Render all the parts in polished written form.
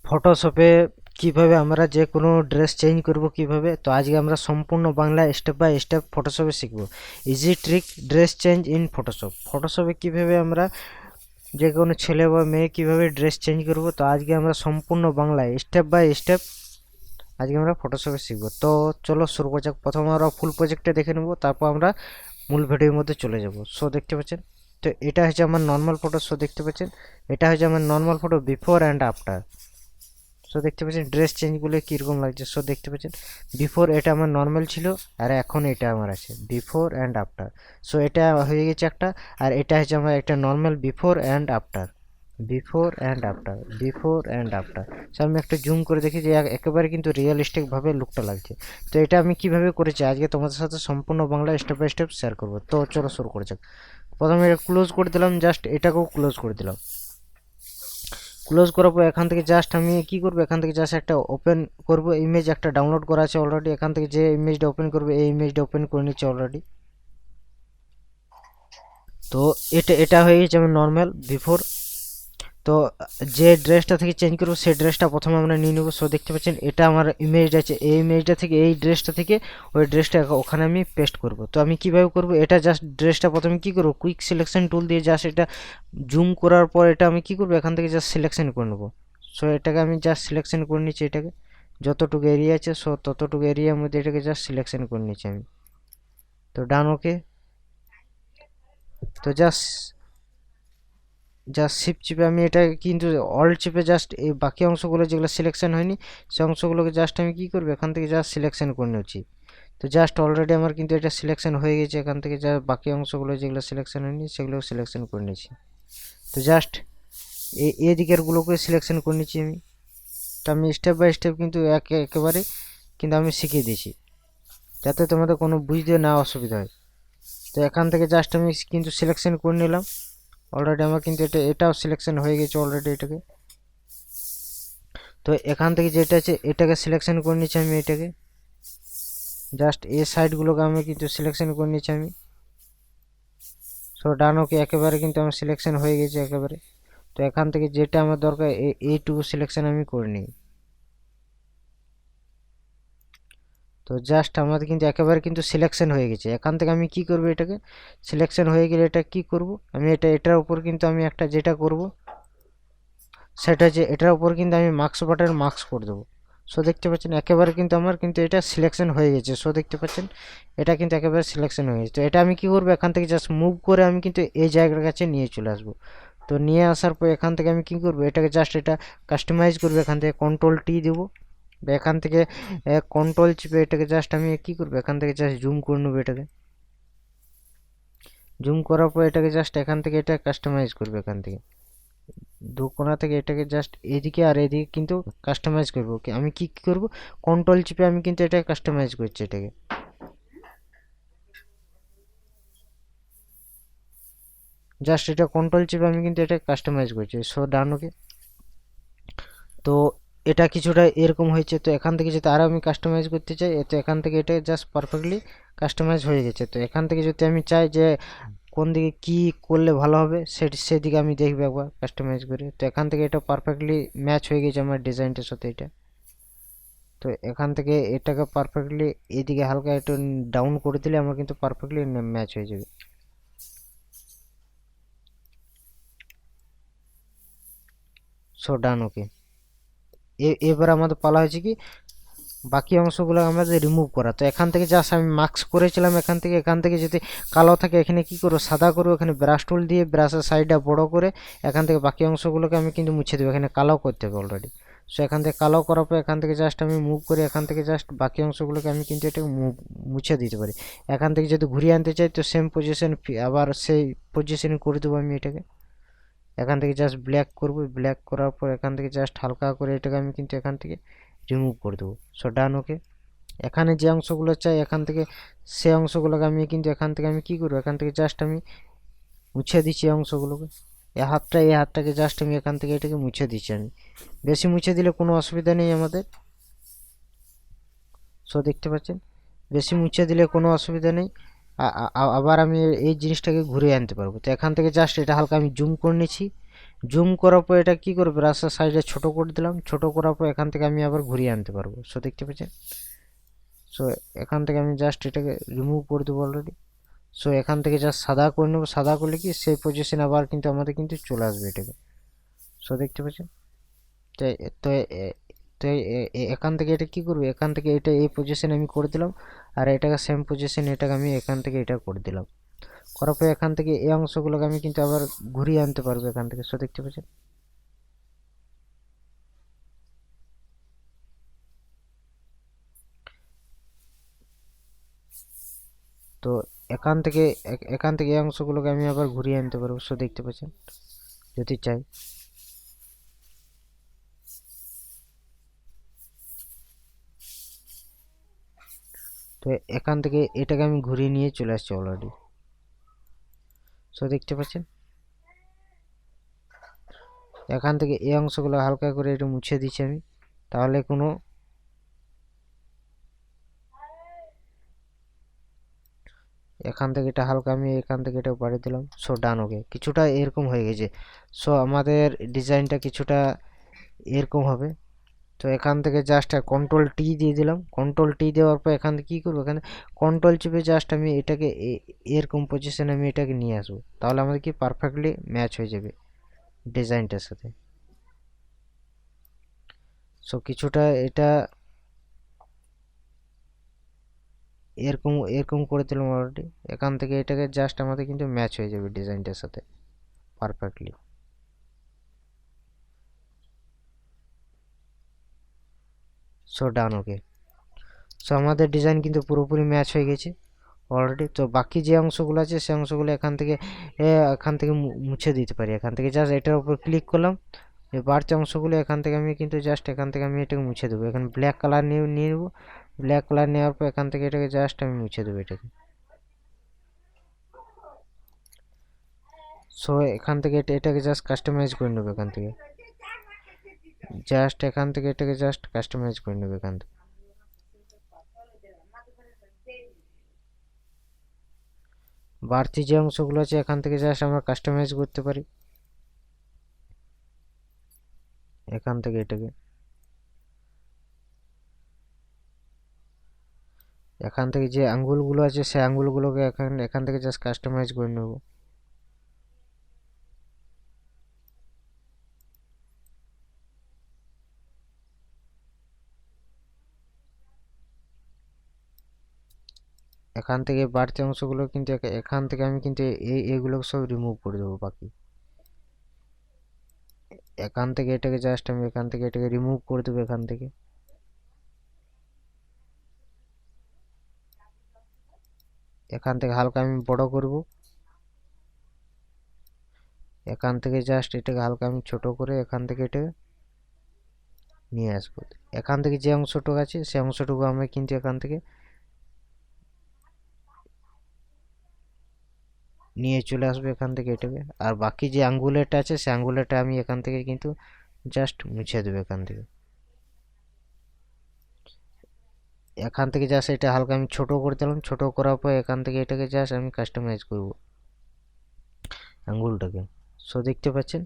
ফটোশপে কিভাবে আমরা যে কোনো ড্রেস চেঞ্জ করব কিভাবে, তো আজকে আমরা সম্পূর্ণ বাংলা স্টেপ বাই স্টেপ ফটোশপে শিখব। Easy trick dress change in Photoshop. ফটোশপে কিভাবে আমরা যে কোনো ছেলে বা মেয়ে কিভাবে ড্রেস চেঞ্জ করব, তো আজকে আমরা সম্পূর্ণ বাংলায় স্টেপ বাই স্টেপ আজকে আমরা ফটোশপে শিখব। তো চলো শুরু করা যাক। প্রথমে আমরা ফুল প্রজেক্টটা দেখে নেব, তারপর আমরা মূল ভিডিওর মধ্যে চলে যাব। সো দেখতে পাচ্ছেন, তো এটা হচ্ছে আমার নর্মাল ফটো। সো দেখতে পাচ্ছেন, এটা হচ্ছে আমার normal photo before and after. So দেখতে পাচ্ছেন ড্রেস চেঞ্জগুলো কীরকম লাগছে। সো দেখতে পাচ্ছেন বিফোর এটা আমার নর্মাল ছিল, আর এখন এটা আমার আছে বিফোর অ্যান্ড আফটার। সো এটা হয়ে গেছে একটা, আর এটা হচ্ছে আমার একটা normal before and after, before and after, before and after. So আমি একটা জুম করে দেখি যে একেবারে কিন্তু রিয়েলিস্টিকভাবে লুকটা লাগছে। তো এটা আমি কিভাবে করেছি আজকে তোমাদের সাথে সম্পূর্ণ Bangla step by step share করবো। তো চলো শুরু করে যাক। প্রথমে এটা ক্লোজ করে দিলাম, জাস্ট এটাকেও ক্লোজ করে দিলাম। ক্লোজ করার পর এখান থেকে জাস্ট আমি কি করব, এখান থেকে জাস্ট একটা ওপেন করব ইমেজ, একটা ডাউনলোড করা আছে অলরেডি। এখান থেকে যে ইমেজটা ওপেন করবে এই ইমেজটা ওপেন করে নিচ্ছে অলরেডি। তো এটা হয়ে গেছে আমার নর্মাল বিফোর। তো যে ড্রেসটা থেকে চেঞ্জ করবো সেই ড্রেসটা প্রথমে আমরা নিয়ে নেবো। সো দেখতে পাচ্ছেন এটা আমার ইমেজ আছে, এই ইমেজটা থেকে এই ড্রেসটা থেকে ওই ড্রেসটা ওখানে আমি পেস্ট করব। তো আমি কিভাবে করব, এটা জাস্ট ড্রেসটা প্রথমে কি করব, কুইক সিলেকশন টুল দিয়ে জাস্ট এটা জুম করার পর এটা আমি কি করব, এখান থেকে জাস্ট সিলেকশন করে নেবো। সো এটাকে আমি জাস্ট সিলেকশন করে নিচ্ছি, এটাকে যতটুকু এরিয়া আছে সো ততটুকু এরিয়ার মধ্যে এটাকে জাস্ট সিলেকশন করে নিচ্ছি আমি। তো ডান, ওকে। তো জাস্ট শিফট চিপে আমি এটা কিন্তু অল্ট চিপে জাস্ট এই বাকি অংশগুলো যেগুলো সিলেকশন হয়নি সেই অংশগুলোকে জাস্ট আমি কি করব, এখান থেকে জাস্ট সিলেকশন করে নিচ্ছি। তো জাস্ট অলরেডি আমার কিন্তু এটা সিলেকশন হয়ে গেছে। এখান থেকে যা বাকি অংশগুলো যেগুলো সিলেকশন হয়নি সেগুলো সিলেকশন করে নিচ্ছি। তো জাস্ট এই দিকেরগুলোকে সিলেকশন করে নিচ্ছি আমি। তো আমি স্টেপ বাই স্টেপ কিন্তু একেবারে কিন্তু আমি শিখিয়ে দিয়েছি যাতে তোমাদের কোনো বুঝতে না অসুবিধা হয়। তো এখান থেকে জাস্ট আমি কিন্তু সিলেকশন করে নিলাম অলরেডি। আমার কিন্তু এটাও সিলেকশন হয়ে গেছে অলরেডি এটাকে। তো এখান থেকে যেটা আছে এটাকে সিলেকশন করে নিচ্ছি আমি, এটাকে জাস্ট এই সাইডগুলোকে আমি কিন্তু সিলেকশন করে নিচ্ছি আমি। সো ডান, ওকে। একেবারে কিন্তু আমার সিলেকশন হয়ে গেছে একেবারে। তো এখান থেকে যেটা আমার দরকার এইটুকু সিলেকশন আমি করে নিই। তো জাস্ট আমাদের কিন্তু একেবারে কিন্তু সিলেকশন হয়ে গেছে। এখান থেকে আমি কি করব, এটাকে সিলেকশন হয়ে গেলে এটা কি করব, আমি এটার উপর কিন্তু আমি একটা যেটা করব সেটা হচ্ছে এটার উপর কিন্তু আমি মার্কস বাটন মার্কস করে দেবো। সো দেখতে পাচ্ছেন একেবারে কিন্তু আমার কিন্তু এটা সিলেকশন হয়ে গেছে। সো দেখতে পাচ্ছেন এটা কিন্তু একেবারে সিলেকশন হয়ে গেছে। তো এটা আমি কি করব, এখান থেকে জাস্ট মুভ করে আমি কিন্তু এই জায়গার কাছে নিয়ে চলে আসবো। তো নিয়ে আসার পর এখান থেকে আমি কি করব, এটাকে জাস্ট এটা কাস্টমাইজ করবো। এখান থেকে কন্ট্রোল টি দেবো, এখান থেকে কন্ট্রোল চিপে এটাকে জাস্ট আমি কি করবো, এখান থেকে জাস্ট জুম করে নেবো। এটাকে জুম করার পর এটাকে জাস্ট এখান থেকে এটা কাস্টমাইজ করবো। এখান থেকে দু কোণা থেকে এটাকে জাস্ট এদিকে আর এদিকে কিন্তু কাস্টমাইজ করবো। আমি কি করব, কন্ট্রোল চিপে আমি কিন্তু এটা কাস্টমাইজ করছি এটাকে। জাস্ট এটা কন্ট্রোল চিপে আমি কিন্তু এটা কাস্টমাইজ করছি। সো ডান, ওকে। তো এটা কিছুটা এরকম হয়েছে। তো এখান থেকে যদি আরও আমি কাস্টমাইজ করতে চাই, তো এখান থেকে এটা জাস্ট পারফেক্টলি কাস্টমাইজ হয়ে গেছে। তো এখান থেকে যদি আমি চাই যে কোন দিকে কি করলে ভালো হবে সেদিকে আমি দেখবো একবার কাস্টমাইজ করে। তো এখান থেকে এটা পারফেক্টলি ম্যাচ হয়ে গেছে আমার ডিজাইনটার সাথে এটা। তো এখান থেকে এটাকে পারফেক্টলি এদিকে হালকা একটু ডাউন করে দিলে আমার কিন্তু পারফেক্টলি ম্যাচ হয়ে যাবে। সো ডান, ওকে। এবার আমাদের পালা হয়েছে কি বাকি অংশগুলো আমাদের রিমুভ করা। তো এখান থেকে জাস্ট আমি মার্কস করেছিলাম, এখান থেকে যদি কালো থাকে এখানে কি করবো, সাদা করবো। এখানে ব্রাশ টুল দিয়ে ব্রাশের সাইডটা বড় করে এখান থেকে বাকি অংশগুলোকে আমি কিন্তু মুছে দেবো। এখানে কালো করতে হবে অলরেডি। সো এখান থেকে কালো করার পর এখান থেকে জাস্ট আমি মুভ করে এখান থেকে জাস্ট বাকি অংশগুলোকে আমি কিন্তু এটাকে মুছে দিতে পারি। এখান থেকে যদি ঘুরিয়ে আনতে চাই তো সেম পজিশন আবার সেই পজিশন করে দেবো আমি এটাকে। এখান থেকে জাস্ট ব্ল্যাক করবো, ব্ল্যাক করার পর এখান থেকে জাস্ট হালকা করে এটাকে আমি কিন্তু এখান থেকে রিমুভ করে দেবো। সো ডান, ওকে। এখানে যে অংশগুলো চাই এখান থেকে সেই অংশগুলোকে আমি কিন্তু এখান থেকে আমি কি করবো, এখান থেকে জাস্ট আমি মুছে দিচ্ছি অংশগুলোকে। এই হাতটাকে জাস্ট আমি এখান থেকে এটাকে মুছে দিচ্ছি আমি। বেশি মুছে দিলে কোনো অসুবিধা নেই আমাদের। সো দেখতে পাচ্ছেন বেশি মুছে দিলে কোনো অসুবিধা নেই। আবার আমি এই জিনিসটাকে ঘুরিয়ে আনতে পারবো। তো এখান থেকে জাস্ট এটা হালকা আমি জুম করে নিচ্ছি। জুম করার পর এটা কি করবে, রাস্তার সাইডে ছোট করে দিলাম, ছোট করার পর এখান থেকে আমি আবার ঘুরিয়ে আনতে পারবো। সো দেখতে পাচ্ছেন, সো এখান থেকে আমি জাস্ট এটাকে রিমুভ করে দেবো অলরেডি। সো এখান থেকে জাস্ট সাদা করে নেবো, সাদা করলে কি সেই পজিশন আবার কিন্তু আমাদের কিন্তু চলে আসবে এটাকে। সো দেখতে পাচ্ছেন, তো তো তো এখান থেকে এটা কি করবে, এখান থেকে এটা এই পজিশন আমি করে দিলাম, আর এটাকে সেম পজিশন এটাকে আমি এখান থেকে এটা করে দিলাম। করার পর এখান থেকে এই অংশগুলোকে আমি কিন্তু আবার ঘুরিয়ে আনতে পারবো এখান থেকে। সো দেখতে পাচ্ছেন, তো এখান থেকে এই অংশগুলোকে আমি আবার ঘুরিয়ে আনতে পারবো। সো দেখতে পাচ্ছেন, যদি চাই। তো এখান থেকে এটাকে আমি ঘুরিয়ে নিয়ে চলে আসছি অলরেডি। সো দেখতে পাচ্ছেন, এখান থেকে এই অংশগুলো হালকা করে একটু মুছে দিচ্ছি আমি, তাহলে কোনো এখান থেকে এটা হালকা আমি এখান থেকে এটা বাড়িয়ে দিলাম। সো ডান, ওকে, কিছুটা এরকম হয়ে গেছে। সো আমাদের ডিজাইনটা কিছুটা এরকম হবে। তো এখান থেকে জাস্ট কন্ট্রোল টি দিয়ে দিলাম, কন্ট্রোল টি দেওয়ার পর এখান থেকে কী করবো, এখানে কন্ট্রোল চেপে জাস্ট আমি এটাকে এরকম পজিশনে আমি এটাকে নিয়ে আসবো, তাহলে আমাদের কি পারফেক্টলি ম্যাচ হয়ে যাবে ডিজাইনটার সাথে। সো কিছুটা এটা এরকম এরকম করে দিলাম অলরেডি। এখান থেকে এটাকে জাস্ট আমাদের কিন্তু ম্যাচ হয়ে যাবে ডিজাইনটার সাথে পারফেক্টলি। সো ডান, ওকে। সো আমাদের ডিজাইন কিন্তু পুরোপুরি ম্যাচ হয়ে গেছে অলরেডি। তো বাকি যে অংশগুলো আছে সেই অংশগুলো এখান থেকে মুছে দিতে পারি। এখান থেকে জাস্ট এটার উপর ক্লিক করলাম, এই বাড়তি অংশগুলো এখান থেকে আমি কিন্তু জাস্ট এখান থেকে আমি এটাকে মুছে দেবো। এখানে ব্ল্যাক কালার নিয়ে নেবো, ব্ল্যাক কালার নেওয়ার পর এখান থেকে এটাকে জাস্ট আমি মুছে দেবো এটাকে। সো এখান থেকে এটাকে জাস্ট কাস্টমাইজ করে নেবো এখান থেকে, জাস্ট এখান থেকে এটাকে জাস্ট কাস্টমাইজ করে নেবো এখান থেকে। বাড়তি যে অংশগুলো আছে এখান থেকে জাস্ট আমরা কাস্টমাইজ করতে পারি এখান থেকে এটাকে। এখান থেকে যে আঙ্গুলগুলো আছে সেই আঙ্গুলগুলোকে এখান থেকে জাস্ট কাস্টমাইজ করে নেব। এখান থেকে বাড়তি অংশগুলো কিন্তু এখান থেকে আমি কিন্তু এইগুলো সব রিমুভ করে দেবো বাকি। এখান থেকে এটাকে জাস্ট আমি এখান থেকে এটাকে রিমুভ করে দেবো এখান থেকে। এখান থেকে হালকা আমি বড় করব, এখান থেকে জাস্ট এটাকে হালকা আমি ছোট করে এখান থেকে এটা নিয়ে আসবো। এখান থেকে যে অংশটুকু আছে সেই অংশটুকু আমরা কিন্তু এখান থেকে নিয়ে চলে আসবো এখান থেকে এটাকে। আর বাকি যে আঙ্গুলেরটা আছে সেই আঙ্গুলেরটা আমি এখান থেকে কিন্তু জাস্ট মুছে দেবো এখান থেকে। এখান থেকে জাস্ট এটা হালকা আমি ছোট করে দিলাম, ছোট করার পর এখান থেকে এটাকে জাস্ট আমি কাস্টমাইজ করব আঙ্গুলটাকে। সো দেখতে পাচ্ছেন,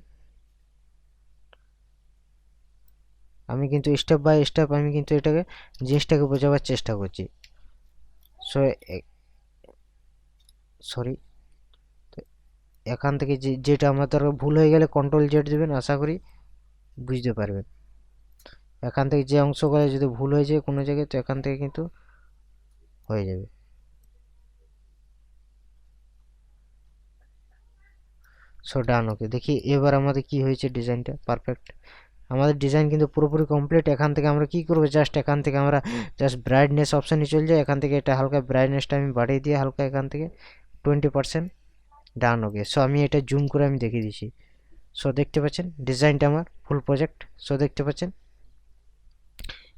আমি কিন্তু স্টেপ বাই স্টেপ আমি কিন্তু এটাকে জিনিসটাকে বোঝাবার চেষ্টা করছি। সো সরি, এখান থেকে যেটা আমাদের ভুল হয়ে গেলে কন্ট্রোল জেড দেবেন, আশা করি বুঝতে পারবেন। এখান থেকে যে অংশগুলো যদি ভুল হয়ে যায় কোনো জায়গায়, তো এখান থেকে কিন্তু হয়ে যাবে। সো ডান, ওকে। দেখি এবার আমাদের কি হয়েছে, ডিজাইনটা পারফেক্ট। আমাদের ডিজাইন কিন্তু পুরোপুরি কমপ্লিট। এখান থেকে আমরা কি করবো, জাস্ট এখান থেকে আমরা জাস্ট ব্রাইটনেস অপশানে চলে যাই। এখান থেকে এটা হালকা ব্রাইটনেসটা আমি বাড়িয়ে দিয়ে হালকা এখান থেকে 20%। ডান, ওকে। সো আমি এটা জুম করে আমি দেখিয়ে দিচ্ছি। সো দেখতে পাচ্ছেন ডিজাইনটা আমার ফুল প্রজেক্ট। সো দেখতে পাচ্ছেন,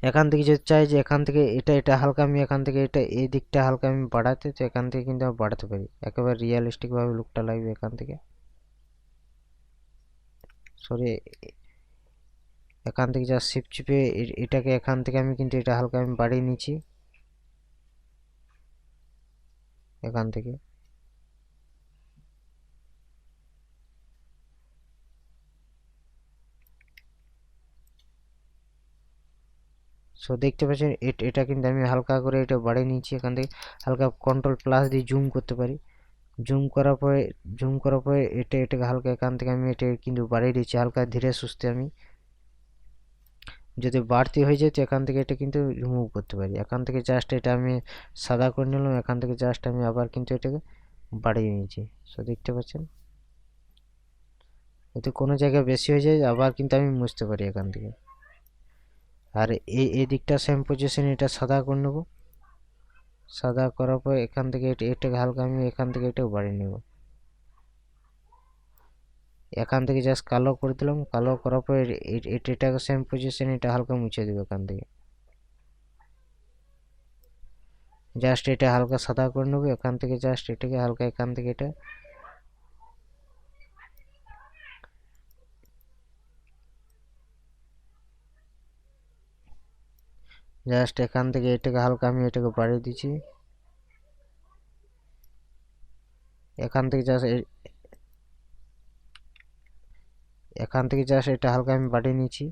এখান থেকে যদি চাই যে এখান থেকে এটা হালকা আমি এখান থেকে এটা এই দিকটা হালকা আমি বাড়াতে, তো এখান থেকে কিন্তু আমি বাড়াতে পারি, একেবারে রিয়েলিস্টিকভাবে লুকটা লাগবে এখান থেকে। সরি, এখান থেকে জাস্ট শিফট চিপে এটাকে এখান থেকে আমি কিন্তু এটা হালকা আমি বাড়িয়ে নিচ্ছি এখান থেকে। সো দেখতে পাচ্ছেন এটা কিন্তু আমি হালকা করে এটা বাড়িয়ে নিয়েছি। এখান থেকে হালকা কন্ট্রোল প্লাস দিয়ে জুম করতে পারি। জুম করার পরে এটাকে হালকা এখান থেকে আমি এটা কিন্তু বাড়িয়ে দিচ্ছি হালকা ধীরে সুস্থে। আমি যদি বাড়তি হয়ে যায় তো এখান থেকে এটা কিন্তু রিমুভ করতে পারি। এখান থেকে জাস্ট এটা আমি সাদা করে নিলাম। এখান থেকে জাস্ট আমি আবার কিন্তু এটাকে বাড়িয়ে নিয়েছি। সো দেখতে পাচ্ছেন যদি কোনো জায়গায় বেশি হয়ে যায় আবার কিন্তু আমি মুছতে পারি এখান থেকে। আর এই দিকটা সেম পজিশন এটা সাদা করে নেব। সাদা করার পর এখান থেকে এটাকে হালকা আমি এখান থেকে এটাও বাড়িয়ে নেব। এখান থেকে জাস্ট কালো করে দিলাম। কালো করার পর এটাকে সেম পজিশন এটা হালকা মুছে দেবো এখান থেকে। জাস্ট এটা হালকা সাদা করে নেবো। এখান থেকে জাস্ট এটাকে হালকা এখান থেকে এটা জাস্ট এখান থেকে এটাকে হালকা আমি এটাকে বাড়িয়ে দিচ্ছি। এখান থেকে জাস্ট এটা হালকা আমি বাড়িয়ে নিচ্ছি।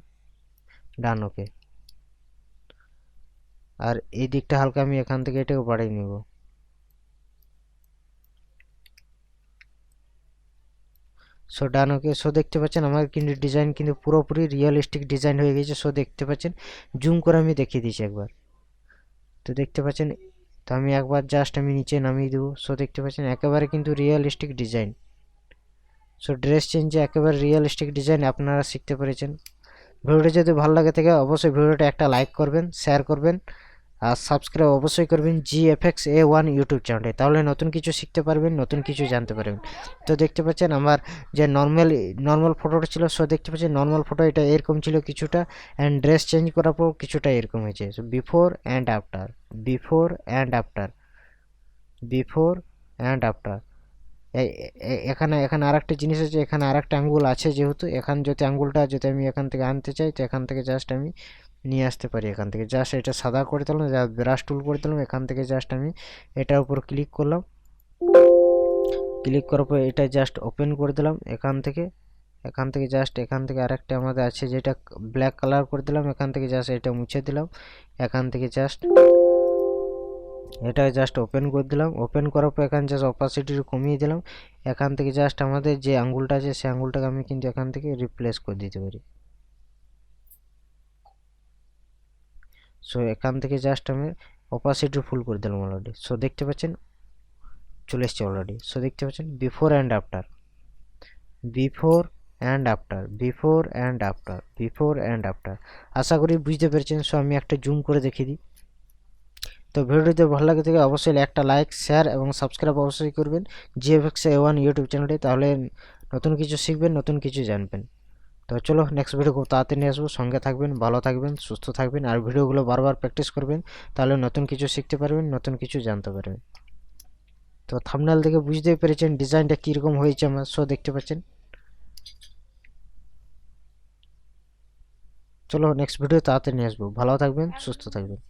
ডান, ওকে। আর এই দিকটা হালকা আমি এখান থেকে এটাকে বাড়িয়ে নেব। সো ডান, ওকে। সো দেখতে পাচ্ছেন আমার কিন্তু ডিজাইন কিন্তু পুরোপুরি রিয়েলিস্টিক ডিজাইন হয়ে গেছে। সো দেখতে পাচ্ছেন জুম করে আমি দেখিয়ে দিচ্ছি একবার। তো দেখতে পাচ্ছেন তো আমি একবার জাস্ট আমি নিচে নামিয়ে দেবো। সো দেখতে পাচ্ছেন একেবারে কিন্তু রিয়েলিস্টিক ডিজাইন। সো ড্রেস চেঞ্জে একেবারে রিয়েলিস্টিক ডিজাইন আপনারা শিখতে পেরেছেন। ভিডিওটি যদি ভালো লাগে থাকে অবশ্যই ভিডিওটা একটা লাইক করবেন, শেয়ার করবেন আর সাবস্ক্রাইব অবশ্যই করবেন GFX A1 ইউটিউব চ্যানেলে। তাহলে নতুন কিছু শিখতে পারবেন, নতুন কিছু জানতে পারবেন। তো দেখতে পাচ্ছেন আমার যে নর্মাল ফটোটা ছিল। সো দেখতে পাচ্ছেন নর্মাল ফটো এটা এরকম ছিল কিছুটা, অ্যান্ড ড্রেস চেঞ্জ করার পর কিছুটা এরকম হয়েছে। So before and after, before and after, before and after. এখানে আরেকটা জিনিস আছে, এখানে আরেকটা আঙ্গুল আছে যেহেতু এখান যদি আঙ্গুলটা যদি আমি এখান থেকে আনতে চাই তো এখান থেকে জাস্ট আমি নিয়ে আসতে পারি। এখান থেকে জাস্ট এটা সাদা করে দিলাম, ব্রাশ টুল করে দিলাম। এখান থেকে জাস্ট আমি এটার উপর ক্লিক করলাম। ক্লিক করার পর এটা জাস্ট ওপেন করে দিলাম। এখান থেকে জাস্ট এখান থেকে আরেকটা আমাদের আছে যেটা ব্ল্যাক কালার করে দিলাম। এখান থেকে জাস্ট এটা মুছে দিলাম। এখান থেকে জাস্ট এটা জাস্ট ওপেন করে দিলাম। ওপেন করার পর এখানে জাস্ট অপাসিটি কমিয়ে দিলাম। এখান থেকে জাস্ট আমাদের যে আঙ্গুলটা আছে সেই আঙ্গুলটাকে আমি কিন্তু এখান থেকে রিপ্লেস করে দিতে পারি। সো এখান থেকে জাস্ট আমি অপাসিটি ফুল করে দিলাম অলরেডি। সো দেখতে পাচ্ছেন চলে এসছে অলরেডি। সো দেখতে পাচ্ছেন before and after, before and after, before and after, before and after. আশা করি বুঝতে পেরেছেন। সো আমি একটা জুম করে দেখিয়ে দিই। তো ভিডিওটি ভালো লাগে থেকে অবশ্যই একটা লাইক, শেয়ার এবং সাবস্ক্রাইব অবশ্যই করবেন GFX A1 ইউটিউব চ্যানেলটি। তাহলে নতুন কিছু শিখবেন, নতুন কিছু জানবেন। তো চলো নেক্সট ভিডিও খুব তাড়াতাড়ি নিয়ে আসবো। সঙ্গে থাকবেন, ভালো থাকবেন, সুস্থ থাকবেন আর ভিডিওগুলো বারবার প্র্যাকটিস করবেন। তাহলে নতুন কিছু শিখতে পারবেন, নতুন কিছু জানতে পারবেন। তো থাম্বনেল থেকে বুঝতেই পেরেছেন ডিজাইনটা কীরকম হয়েছে আমার। শো দেখতে পাচ্ছেন। চলো নেক্সট ভিডিও তাড়াতাড়ি নিয়ে আসবো। ভালো থাকবেন, সুস্থ থাকবেন।